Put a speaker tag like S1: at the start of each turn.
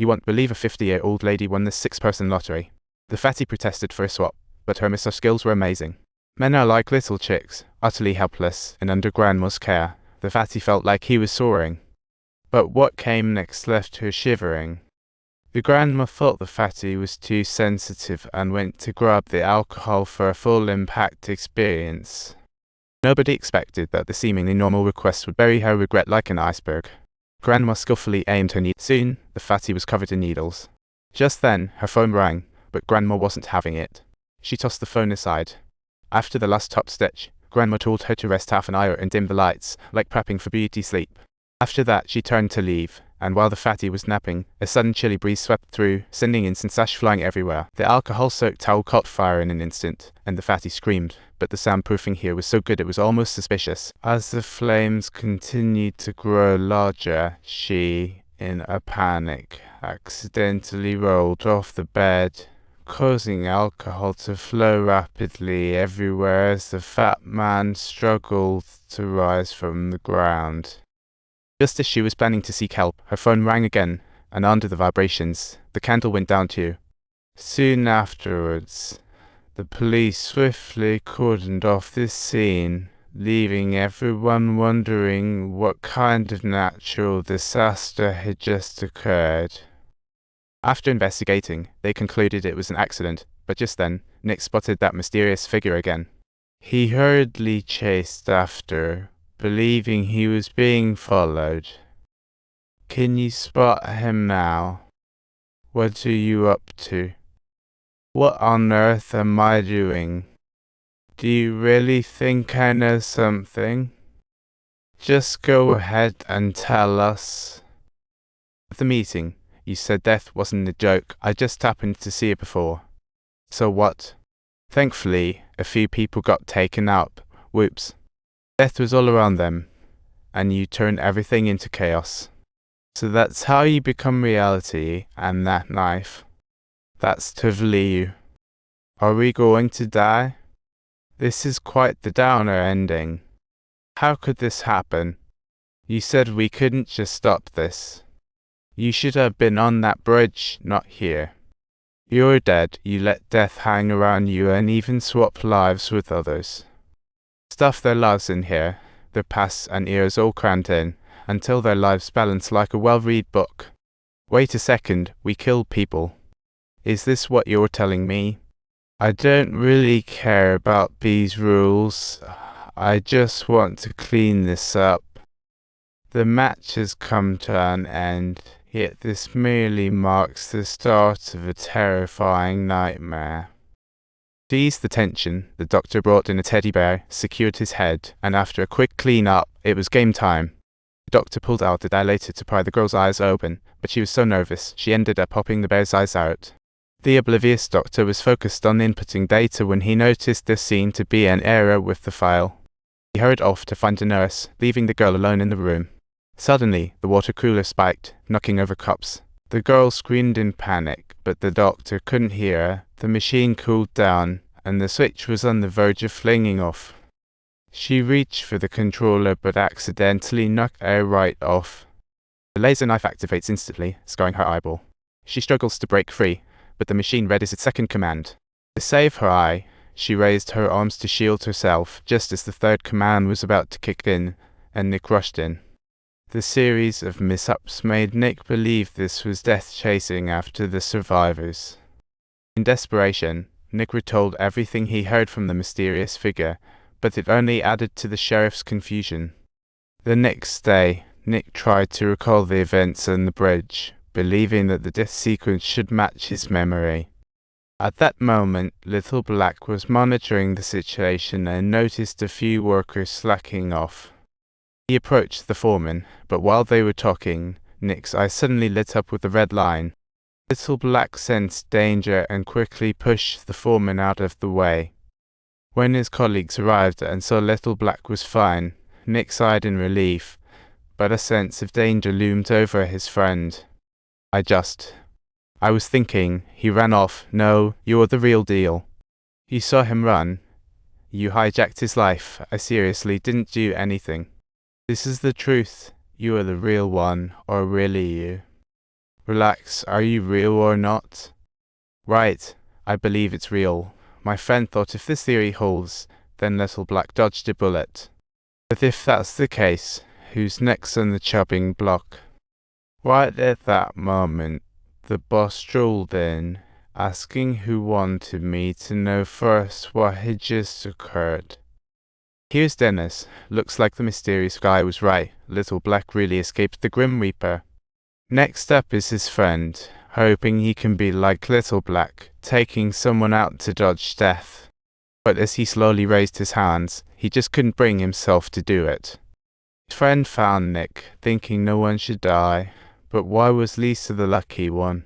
S1: You won't believe a 50-year-old lady won the 6-person lottery. The fatty protested for a swap, but her massage skills were amazing. Men are like little chicks, utterly helpless and under grandma's care. The fatty felt like he was soaring. But what came next left her shivering. The grandma thought the fatty was too sensitive and went to grab the alcohol for a full impact experience. Nobody expected that the seemingly normal request would bury her regret like an iceberg. Grandma skillfully aimed her needle. Soon, the fatty was covered in needles. Just then, her phone rang, but Grandma wasn't having it. She tossed the phone aside. After the last top stitch, Grandma told her to rest half an hour and dim the lights, like prepping for beauty sleep. After that, she turned to leave, and while the fatty was napping, a sudden chilly breeze swept through, sending incense ash flying everywhere. The alcohol-soaked towel caught fire in an instant, and the fatty screamed, but the soundproofing here was so good it was almost suspicious. As the flames continued to grow larger, she, in a panic, accidentally rolled off the bed, causing alcohol to flow rapidly everywhere as the fat man struggled to rise from the ground. Just as she was planning to seek help, her phone rang again, and under the vibrations, the candle went down too. Soon afterwards, the police swiftly cordoned off the scene, leaving everyone wondering what kind of natural disaster had just occurred. After investigating, they concluded it was an accident, but just then, Nick spotted that mysterious figure again. He hurriedly chased after, believing he was being followed. Can you spot him now? What are you up to? What on earth am I doing? Do you really think I know something? Just go ahead and tell us. At the meeting, you said death wasn't a joke. I just happened to see it before. So what? Thankfully, a few people got taken out. Whoops. Death was all around them, and you turned everything into chaos. So that's how you become reality, and that knife. That's totally you. Are we going to die? This is quite the downer ending. How could this happen? You said we couldn't just stop this. You should have been on that bridge, not here. You're dead. You let death hang around you and even swap lives with others. Stuff their lives in here, their pasts and ears all crammed in, until their lives balance like a well-read book. Wait a second, we kill people. Is this what you're telling me? I don't really care about these rules. I just want to clean this up. The match has come to an end, yet this merely marks the start of a terrifying nightmare. To ease the tension, the doctor brought in a teddy bear, secured his head, and after a quick clean-up, it was game time. The doctor pulled out a dilator to pry the girl's eyes open, but she was so nervous, she ended up popping the bear's eyes out. The oblivious doctor was focused on inputting data when he noticed there seemed to be an error with the file. He hurried off to find a nurse, leaving the girl alone in the room. Suddenly, the water cooler spiked, knocking over cups. The girl screamed in panic, but the doctor couldn't hear her. The machine cooled down, and the switch was on the verge of flinging off. She reached for the controller but accidentally knocked her right off. The laser knife activates instantly, scarring her eyeball. She struggles to break free, but the machine read as its second command. To save her eye, she raised her arms to shield herself just as the third command was about to kick in, and Nick rushed in. The series of mishaps made Nick believe this was death chasing after the survivors. In desperation, Nick retold everything he heard from the mysterious figure, but it only added to the sheriff's confusion. The next day, Nick tried to recall the events on the bridge, believing that the death sequence should match his memory. At that moment, Little Black was monitoring the situation and noticed a few workers slacking off. He approached the foreman, but while they were talking, Nick's eye suddenly lit up with a red line. Little Black sensed danger and quickly pushed the foreman out of the way. When his colleagues arrived and saw Little Black was fine, Nick sighed in relief, but a sense of danger loomed over his friend. I was thinking, he ran off. No, you're the real deal. You saw him run. You hijacked his life. I seriously didn't do anything. This is the truth. You are the real one, or really you. Relax, are you real or not? Right, I believe it's real. My friend thought if this theory holds, then Little Black dodged a bullet. But if that's the case, who's next on the chopping block? Right at that moment, the boss strolled in, asking who wanted me to know first what had just occurred. Here's Dennis. Looks like the mysterious guy was right. Little Black really escaped the Grim Reaper. Next up is his friend, hoping he can be like Little Black, taking someone out to dodge death. But as he slowly raised his hands, he just couldn't bring himself to do it. His friend found Nick, thinking no one should die, but why was Lisa the lucky one?